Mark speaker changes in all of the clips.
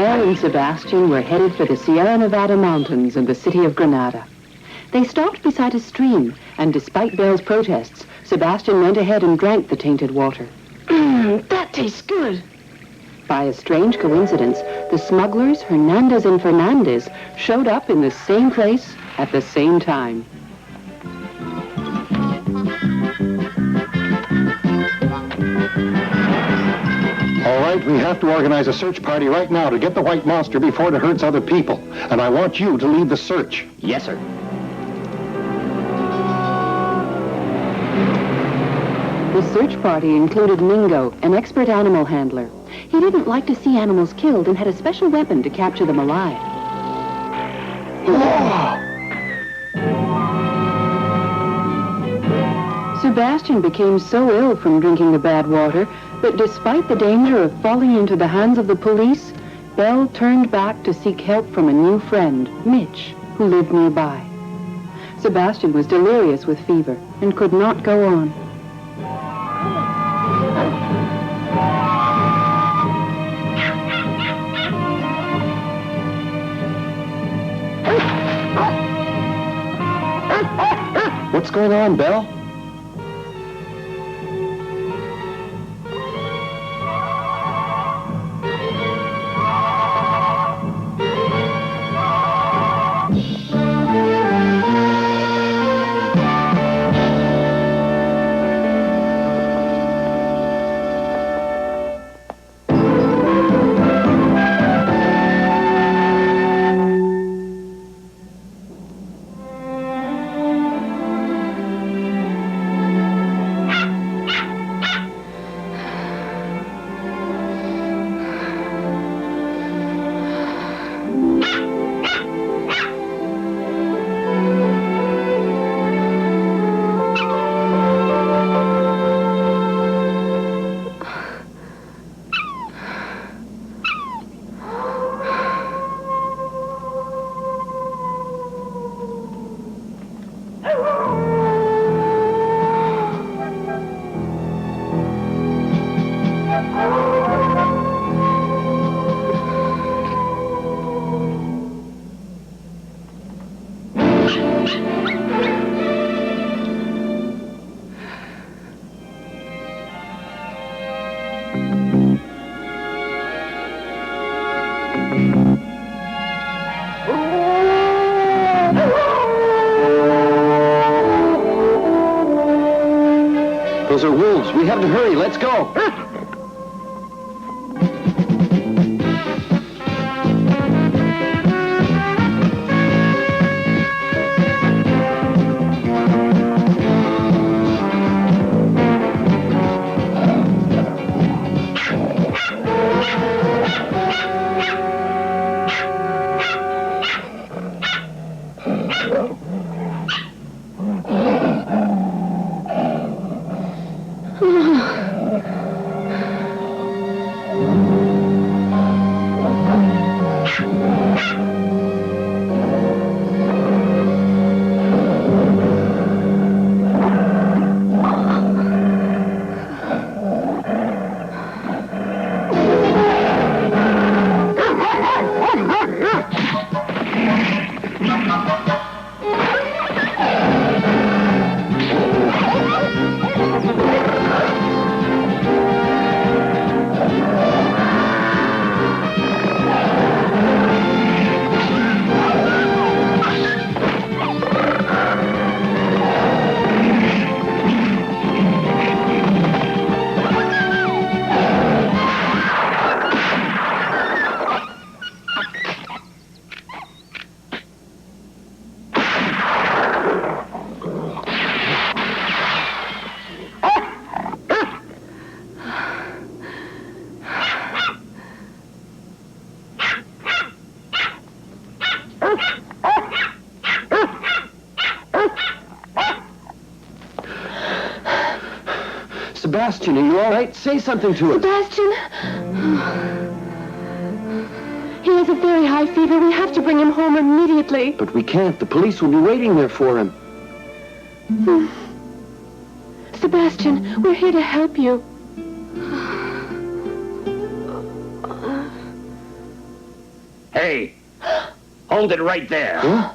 Speaker 1: Belle and Sebastian were headed for the Sierra Nevada mountains and the city of Granada. They stopped beside a stream, and despite Belle's protests, Sebastian went ahead and drank the tainted water.
Speaker 2: That tastes good.
Speaker 1: By a strange coincidence, the smugglers, Hernandez and Fernandez, showed up in the same place at the same time.
Speaker 3: All right, we have to organize a search party right now to get the white monster before it hurts other people. And I want you to lead the search.
Speaker 4: Yes, sir.
Speaker 1: The search party included Mingo, an expert animal handler. He didn't like to see animals killed and had a special weapon to capture them alive. Sebastian became so ill from drinking the bad water that despite the danger of falling into the hands of the police, Belle turned back to seek help from a new friend, Mitch, who lived nearby. Sebastian was delirious with fever and could not go on.
Speaker 3: What's going on, Belle? Those are wolves. We have to hurry. Let's go.
Speaker 4: Sebastian, are you all right? Say something to him.
Speaker 2: Sebastian? He has a very high fever. We have to bring him home immediately.
Speaker 4: But we can't. The police will be waiting there for him.
Speaker 2: Sebastian, we're here to help you.
Speaker 5: Hey, hold it right there.
Speaker 4: Huh?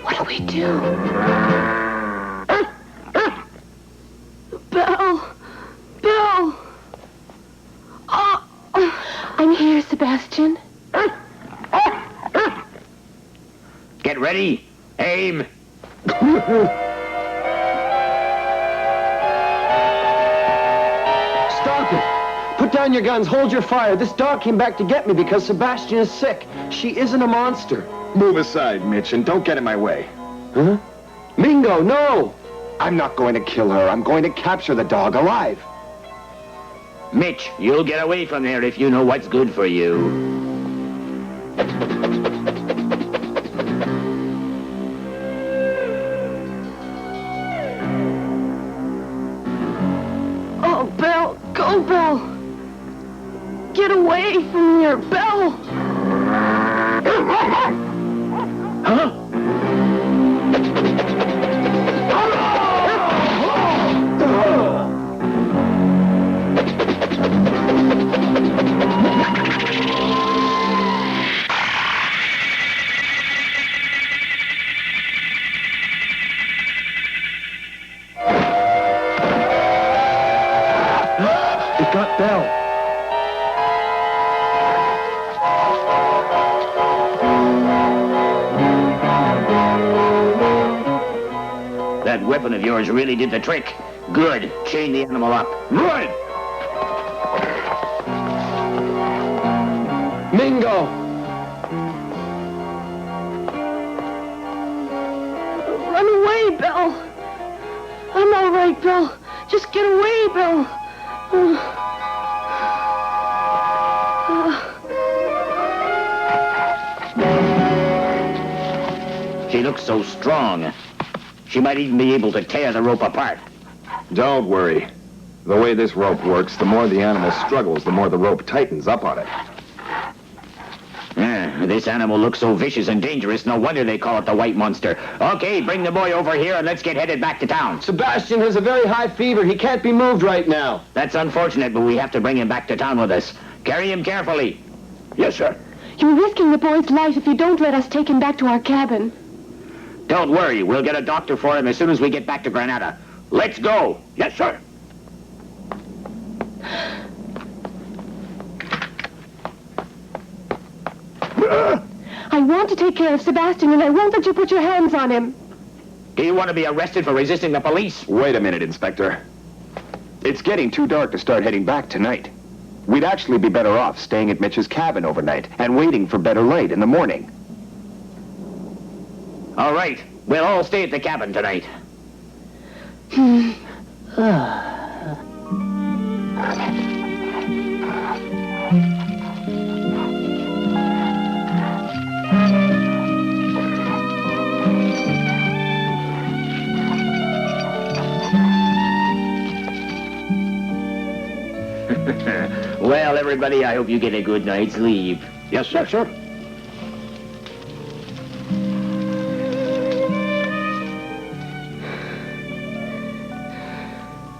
Speaker 2: What do we do? Belle! Belle! Oh, I'm here, Sebastian.
Speaker 5: Get ready. Aim.
Speaker 4: Stop it! Put down your guns. Hold your fire. This dog came back to get me because Sebastian is sick. She isn't a monster.
Speaker 6: Move aside, Mitch, and don't get in my way.
Speaker 4: Huh? Mingo, no!
Speaker 3: I'm not going to kill her. I'm going to capture the dog alive.
Speaker 5: Mitch, you'll get away from there if you know what's good for you.
Speaker 2: Oh, Belle! Go, Belle! Get away from here, Belle!
Speaker 5: Huh?
Speaker 4: It got Belle.
Speaker 5: That weapon of yours really did the trick. Good. Chain the animal up.
Speaker 6: Run!
Speaker 4: Mingo!
Speaker 2: Run away, Belle! I'm all right, Belle. Just get away, Belle.
Speaker 5: She looks so strong. She might even be able to tear the rope apart.
Speaker 6: Don't worry. The way this rope works, the more the animal struggles, the more the rope tightens up on it.
Speaker 5: This animal looks so vicious and dangerous, no wonder they call it the White Monster. Okay, bring the boy over here and let's get headed back to town.
Speaker 4: Sebastian has a very high fever. He can't be moved right now.
Speaker 5: That's unfortunate, but we have to bring him back to town with us. Carry him carefully. Yes, sir.
Speaker 2: You're risking the boy's life if you don't let us take him back to our cabin.
Speaker 5: Don't worry, we'll get a doctor for him as soon as we get back to Granada. Let's go. Yes, sir.
Speaker 2: I want to take care of Sebastian, and I won't let you put your hands on him.
Speaker 5: Do you want to be arrested for resisting the police?
Speaker 6: Wait a minute, Inspector.
Speaker 3: It's getting too dark to start heading back tonight. We'd actually be better off staying at Mitch's cabin overnight and waiting for better light in the morning.
Speaker 5: All right, we'll all stay at the cabin tonight. Well, everybody, I hope you get a good night's sleep.
Speaker 3: Yes, sir. Yes, sir.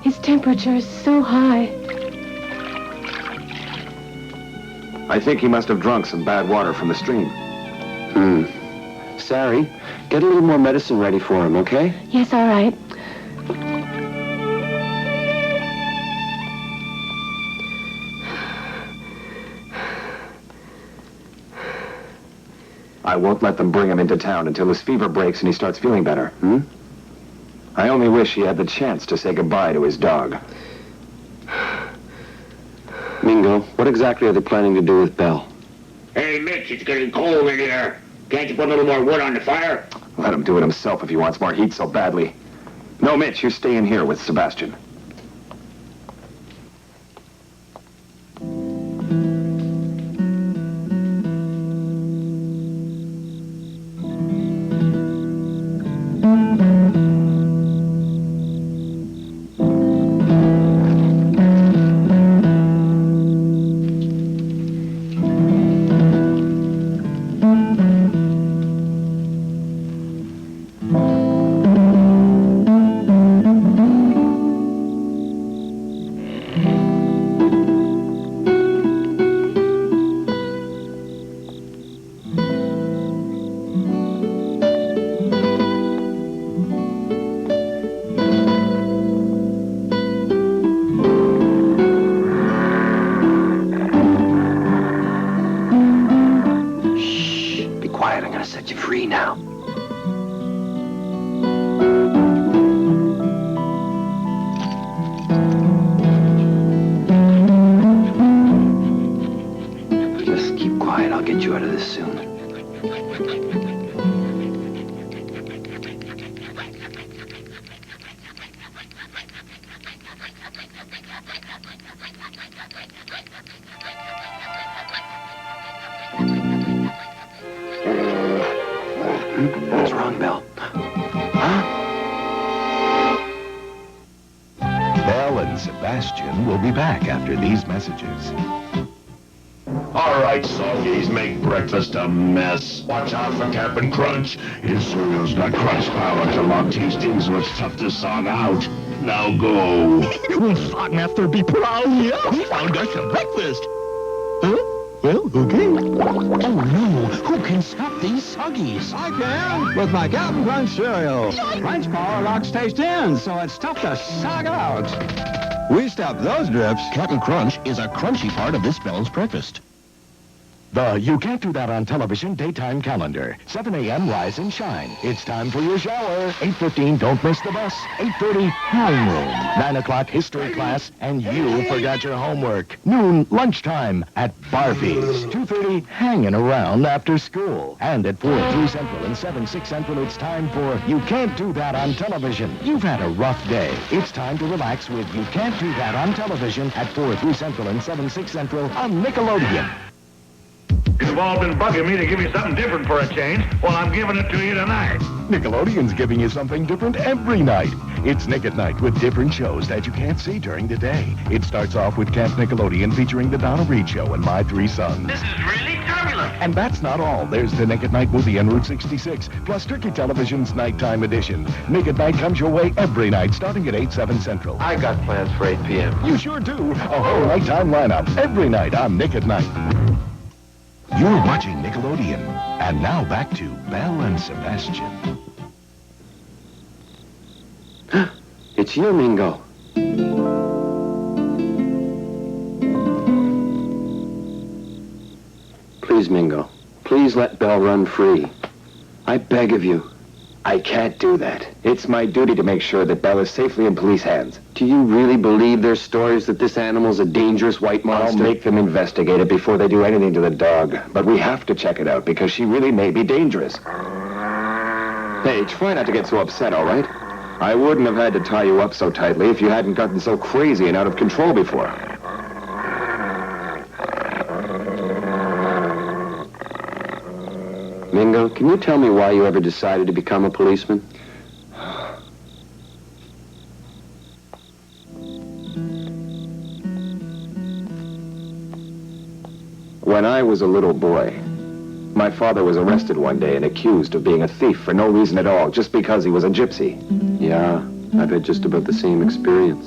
Speaker 2: His temperature is so high.
Speaker 6: I think he must have drunk some bad water from the stream.
Speaker 4: Sari, get a little more medicine ready for him, okay?
Speaker 2: Yes, all right.
Speaker 6: I won't let them bring him into town until his fever breaks and he starts feeling better. I only wish he had the chance to say goodbye to his dog.
Speaker 4: Mingo, what exactly are they planning to do with Belle?
Speaker 5: Hey, Mitch, it's getting cold in here. Can't you put a little more wood on the fire?
Speaker 6: Let him do it himself if he wants more heat so badly. No, Mitch, you're staying here with Sebastian.
Speaker 4: set you free now. Just keep quiet. I'll get you out of this soon. What's wrong, Belle? Huh?
Speaker 7: Belle and Sebastian will be back after these messages.
Speaker 8: All right, soggies, make breakfast a mess. Watch out for Captain Crunch. His cereal's got crunch power to lock tasting, so it's tough to sog out. Now go.
Speaker 9: Sogmaster be proud, yeah. We found us a breakfast. Huh? Well, okay. Oh, no. Who can stop these soggies?
Speaker 10: I can, with my Captain Crunch cereal. Crunch power locks taste in, so it's tough to sog out. We stop those drips.
Speaker 9: Captain Crunch is a crunchy part of this balanced breakfast.
Speaker 7: The You Can't Do That on Television daytime calendar. 7 a.m. Rise and Shine. It's time for your shower. 8:15, don't miss the bus. 8:30, homeroom. 9 o'clock, history class, and you forgot your homework. Noon, lunchtime at Barbie's. 2:30, hanging around after school. And at 4, 3 Central and 7, 6 Central, it's time for You Can't Do That on Television. You've had a rough day. It's time to relax with You Can't Do That on Television at 4, 3 Central and 7, 6 Central on Nickelodeon.
Speaker 8: You've all been bugging me to give you something different for a change. Well, I'm giving it to you tonight.
Speaker 7: Nickelodeon's giving you something different every night. It's Nick at Night with different shows that you can't see during the day. It starts off with Camp Nickelodeon featuring The Donna Reed Show and My Three Sons.
Speaker 8: This is really turbulent.
Speaker 7: And that's not all. There's the Nick at Night movie on Route 66, plus Turkey Television's Nighttime Edition. Nick at Night comes your way every night, starting at 8, 7 Central.
Speaker 4: I got plans for 8 p.m.
Speaker 7: You sure do. A whole nighttime lineup every night on Nick at Night. You're watching Nickelodeon. And now back to Belle and Sebastian.
Speaker 4: It's you, Mingo. Please, Mingo. Please let Belle run free. I beg of you.
Speaker 3: I can't do that. It's my duty to make sure that Belle is safely in police hands.
Speaker 4: Do you really believe their stories that this animal's a dangerous white monster?
Speaker 3: I'll make them investigate it before they do anything to the dog. But we have to check it out because she really may be dangerous. Hey, try not to get so upset, all right? I wouldn't have had to tie you up so tightly if you hadn't gotten so crazy and out of control before.
Speaker 4: Mingo, can you tell me why you ever decided to become a policeman?
Speaker 3: When I was a little boy, my father was arrested one day and accused of being a thief for no reason at all, just because he was a gypsy.
Speaker 4: Yeah, I've had just about the same experience.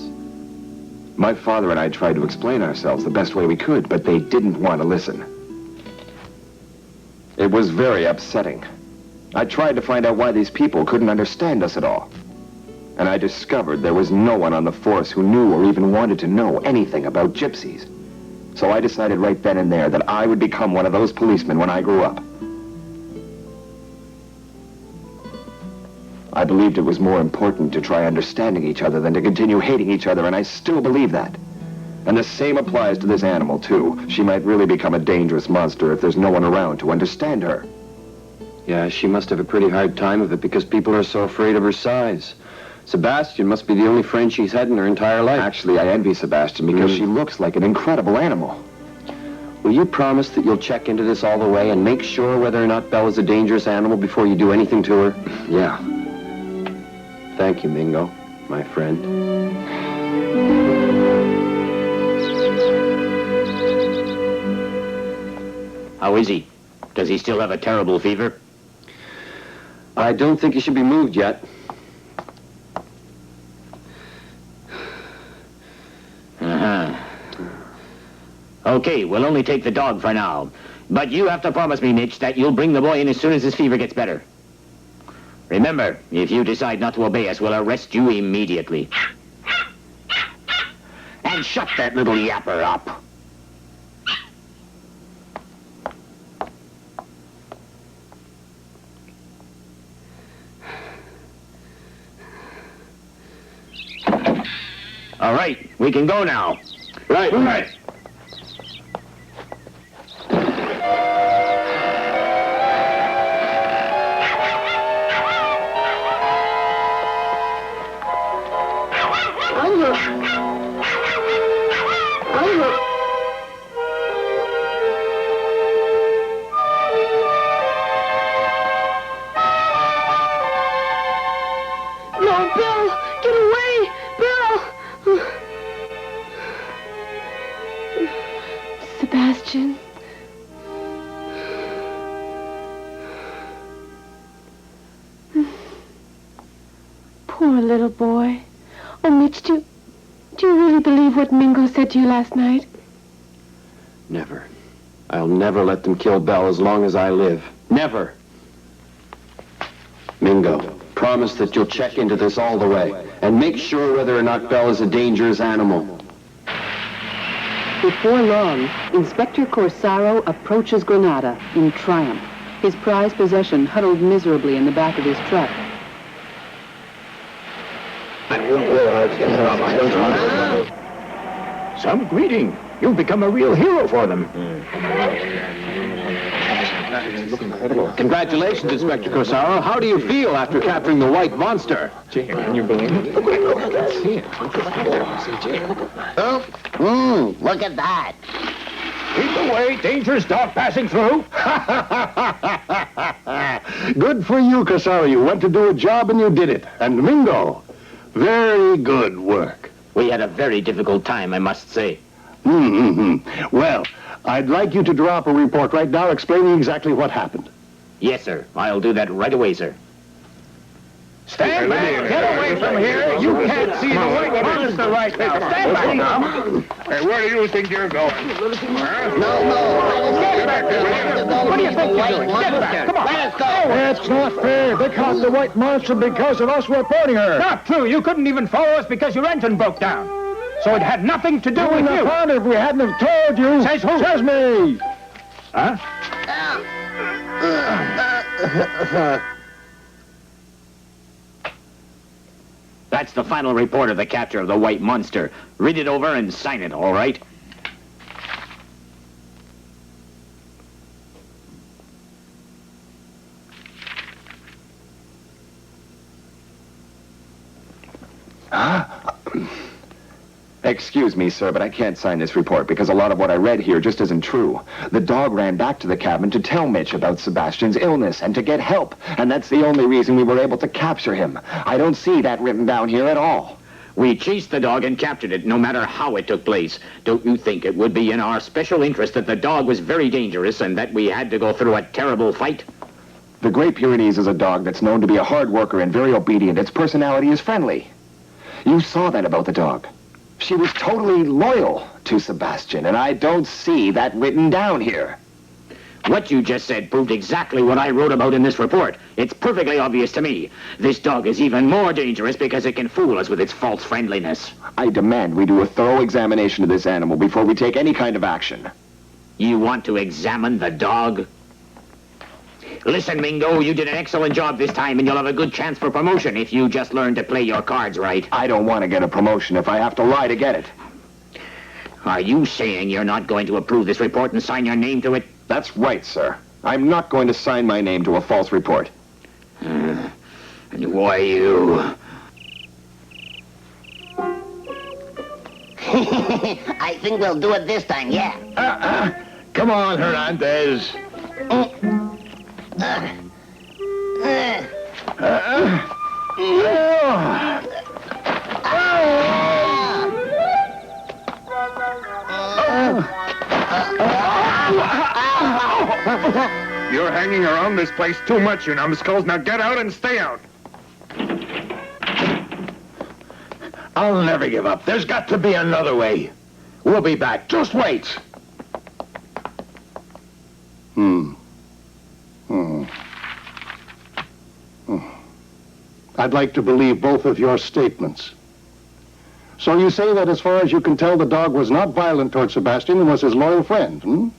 Speaker 3: My father and I tried to explain ourselves the best way we could, but they didn't want to listen. It was very upsetting. I tried to find out why these people couldn't understand us at all. And I discovered there was no one on the force who knew or even wanted to know anything about gypsies. So I decided right then and there that I would become one of those policemen when I grew up. I believed it was more important to try understanding each other than to continue hating each other, and I still believe that. And the same applies to this animal, too. She might really become a dangerous monster if there's no one around to understand her.
Speaker 4: Yeah, she must have a pretty hard time of it because people are so afraid of her size. Sebastian must be the only friend she's had in her entire life.
Speaker 3: Actually, I envy Sebastian because she looks like an incredible animal.
Speaker 4: Will you promise that you'll check into this all the way and make sure whether or not Belle is a dangerous animal before you do anything to her?
Speaker 3: Yeah.
Speaker 4: Thank you, Mingo, my friend.
Speaker 5: How is he? Does he still have a terrible fever?
Speaker 4: I don't think he should be moved yet.
Speaker 5: Okay, we'll only take the dog for now. But you have to promise me, Mitch, that you'll bring the boy in as soon as his fever gets better. Remember, if you decide not to obey us, we'll arrest you immediately. And shut that little yapper up. All right, we can go now.
Speaker 4: Right.
Speaker 8: Right.
Speaker 2: No, Bill! Get away! Bill! Sebastian. Poor little boy. Oh, Mitch, do you really believe what Mingo said to you last night?
Speaker 4: Never. I'll never let them kill Belle as long as I live. Never. Mingo, promise that you'll check into this all the way and make sure whether or not Belle is a dangerous animal.
Speaker 1: Before long, Inspector Corsaro approaches Granada in triumph, his prized possession huddled miserably in the back of his truck.
Speaker 9: Some greeting. You've become a real hero for them.
Speaker 4: Congratulations, Inspector Corsaro. How do you feel after capturing the white monster?
Speaker 9: Can you believe it?
Speaker 11: Look at that.
Speaker 9: Keep away, dangerous dog passing through.
Speaker 8: Good for you, Corsaro. You went to do a job and you did it. And Mingo, very good work.
Speaker 5: We had a very difficult time, I must say.
Speaker 8: Well, I'd like you to draw up a report right now explaining exactly what happened.
Speaker 5: Yes, sir. I'll do that right away, sir.
Speaker 9: Stand back. Get away from here. You can't see the white monster right now. Stand back now.
Speaker 8: Hey, where do you think you're going?
Speaker 11: No.
Speaker 9: Get back there. What do you think you're doing? Get back. Come on.
Speaker 11: Let us go.
Speaker 9: That's not fair. They caught the white monster because of us reporting her. Not true. You couldn't even follow us because your engine broke down. So it had nothing to do with you. Wouldn't if we hadn't have told you. Says who? Says me. Huh?
Speaker 5: That's the final report of the capture of the white monster. Read it over and sign it, all right?
Speaker 3: Excuse me, sir, but I can't sign this report because a lot of what I read here just isn't true. The dog ran back to the cabin to tell Mitch about Sebastian's illness and to get help, and that's the only reason we were able to capture him. I don't see that written down here at all.
Speaker 5: We chased the dog and captured it, no matter how it took place. Don't you think it would be in our special interest that the dog was very dangerous and that we had to go through a terrible fight?
Speaker 3: The Great Pyrenees is a dog that's known to be a hard worker and very obedient. Its personality is friendly. You saw that about the dog. She was totally loyal to Sebastian, and I don't see that written down here.
Speaker 5: What you just said proved exactly what I wrote about in this report. It's perfectly obvious to me. This dog is even more dangerous because it can fool us with its false friendliness.
Speaker 3: I demand we do a thorough examination of this animal before we take any kind of action.
Speaker 5: You want to examine the dog? Listen, Mingo, you did an excellent job this time, and you'll have a good chance for promotion if you just learn to play your cards right.
Speaker 3: I don't want to get a promotion if I have to lie to get it.
Speaker 5: Are you saying you're not going to approve this report and sign your name to it?
Speaker 3: That's right, sir. I'm not going to sign my name to a false report.
Speaker 5: And why you?
Speaker 11: I think we'll do it this time, yeah.
Speaker 8: Come on, Hernandez.
Speaker 3: You're hanging around this place too much, you numbskulls. Now get out and stay out.
Speaker 8: I'll never give up. There's got to be another way. We'll be back. Just wait. I'd like to believe both of your statements. So you say that as far as you can tell, the dog was not violent toward Sebastian and was his loyal friend,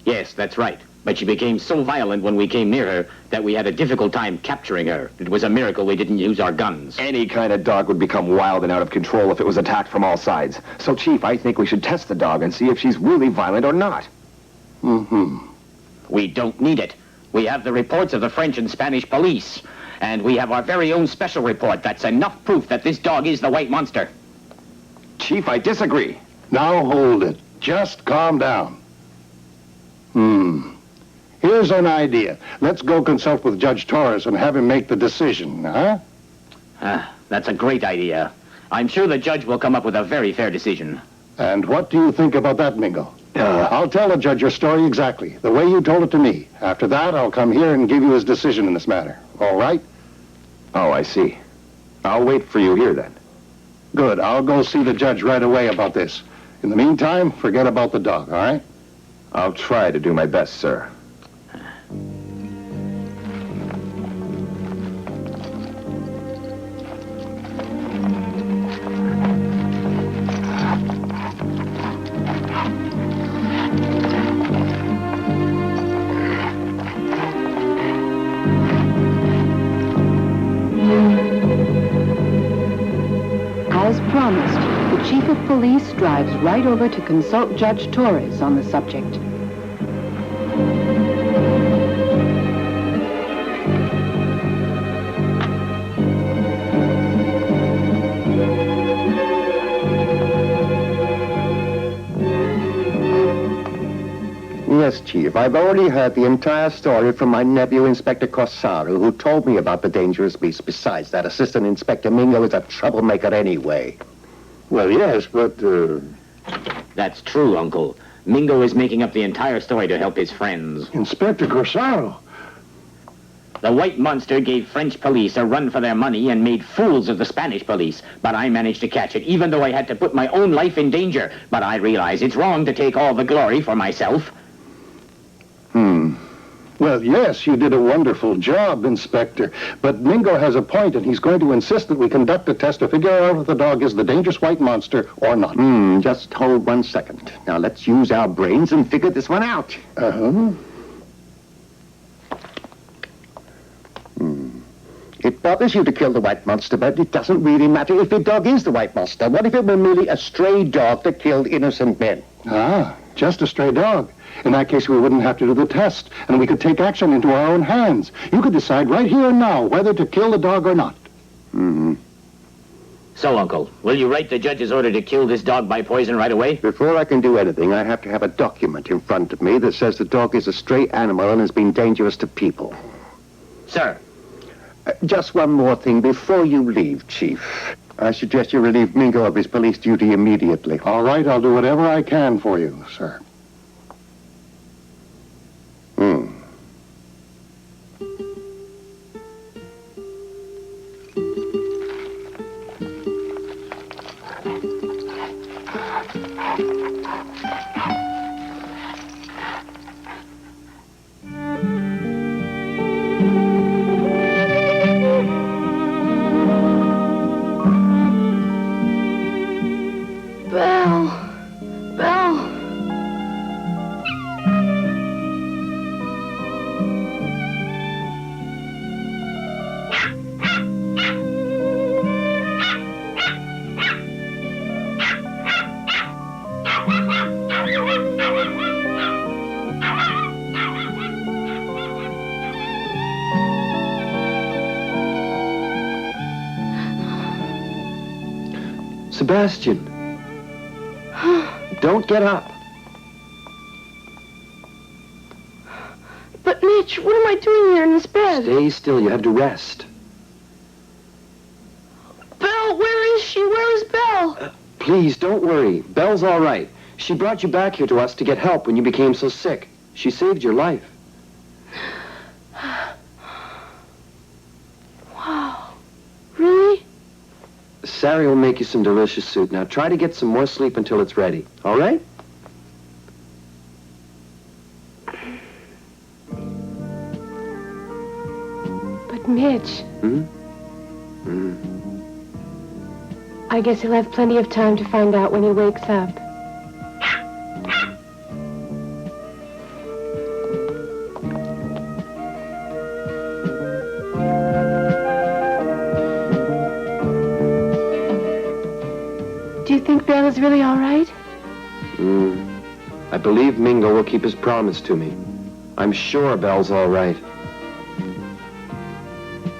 Speaker 5: Yes, that's right. But she became so violent when we came near her that we had a difficult time capturing her. It was a miracle we didn't use our guns.
Speaker 3: Any kind of dog would become wild and out of control if it was attacked from all sides. So, Chief, I think we should test the dog and see if she's really violent or not.
Speaker 5: We don't need it. We have the reports of the French and Spanish police. And we have our very own special report that's enough proof that this dog is the white monster.
Speaker 3: Chief, I disagree.
Speaker 12: Now hold it. Just calm down. Here's an idea. Let's go consult with Judge Torres and have him make the decision, huh?
Speaker 5: That's a great idea. I'm sure the judge will come up with a very fair decision.
Speaker 12: And what do you think about that, Mingo? I'll tell the judge your story exactly, the way you told it to me. After that, I'll come here and give you his decision in this matter. All right?
Speaker 3: Oh, I see. I'll wait for you here, then.
Speaker 12: Good. I'll go see the judge right away about this. In the meantime, forget about the dog, all right?
Speaker 3: I'll try to do my best, sir.
Speaker 1: As promised, the chief of police drives right over to consult Judge Torres on the subject.
Speaker 13: Yes, Chief. I've already heard the entire story from my nephew, Inspector Corsaro, who told me about the dangerous beast. Besides, that Assistant Inspector Mingo is a troublemaker anyway.
Speaker 12: Well, yes, but,
Speaker 5: That's true, Uncle. Mingo is making up the entire story to help his friends.
Speaker 12: Inspector Corsaro.
Speaker 5: The white monster gave French police a run for their money and made fools of the Spanish police. But I managed to catch it, even though I had to put my own life in danger. But I realize it's wrong to take all the glory for myself.
Speaker 12: Well, yes, you did a wonderful job, Inspector. But Mingo has a point, and he's going to insist that we conduct a test to figure out if the dog is the dangerous white monster or not.
Speaker 13: Just hold 1 second. Now, let's use our brains and figure this one out. It bothers you to kill the white monster, but it doesn't really matter if the dog is the white monster. What if it were merely a stray dog that killed innocent men?
Speaker 12: Just a stray dog. In that case, we wouldn't have to do the test, and we could take action into our own hands. You could decide right here and now whether to kill the dog or not.
Speaker 5: So, Uncle, will you write the judge's order to kill this dog by poison right away?
Speaker 13: Before I can do anything, I have to have a document in front of me that says the dog is a stray animal and has been dangerous to people.
Speaker 5: Sir.
Speaker 13: Just one more thing before you leave, Chief. I suggest you relieve Mingo of his police duty immediately.
Speaker 12: All right, I'll do whatever I can for you, sir.
Speaker 4: Sebastian! Don't get up.
Speaker 2: But, Mitch, what am I doing here in this bed?
Speaker 4: Stay still. You have to rest.
Speaker 2: Belle, where is she? Where is Belle?
Speaker 4: Please, don't worry. Belle's all right. She brought you back here to us to get help when you became so sick. She saved your life.
Speaker 2: Wow. Really?
Speaker 4: Sari will make you some delicious soup. Now try to get some more sleep until it's ready. All right?
Speaker 2: But Mitch... I guess he'll have plenty of time to find out when he wakes up. Belle is really all right?
Speaker 4: I believe Mingo will keep his promise to me. I'm sure Belle's all right.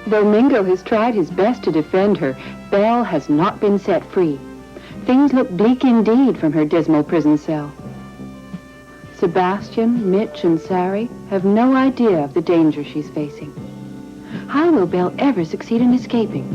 Speaker 1: Though Mingo has tried his best to defend her, Belle has not been set free. Things look bleak indeed from her dismal prison cell. Sebastian, Mitch, and Sari have no idea of the danger she's facing. How will Belle ever succeed in escaping?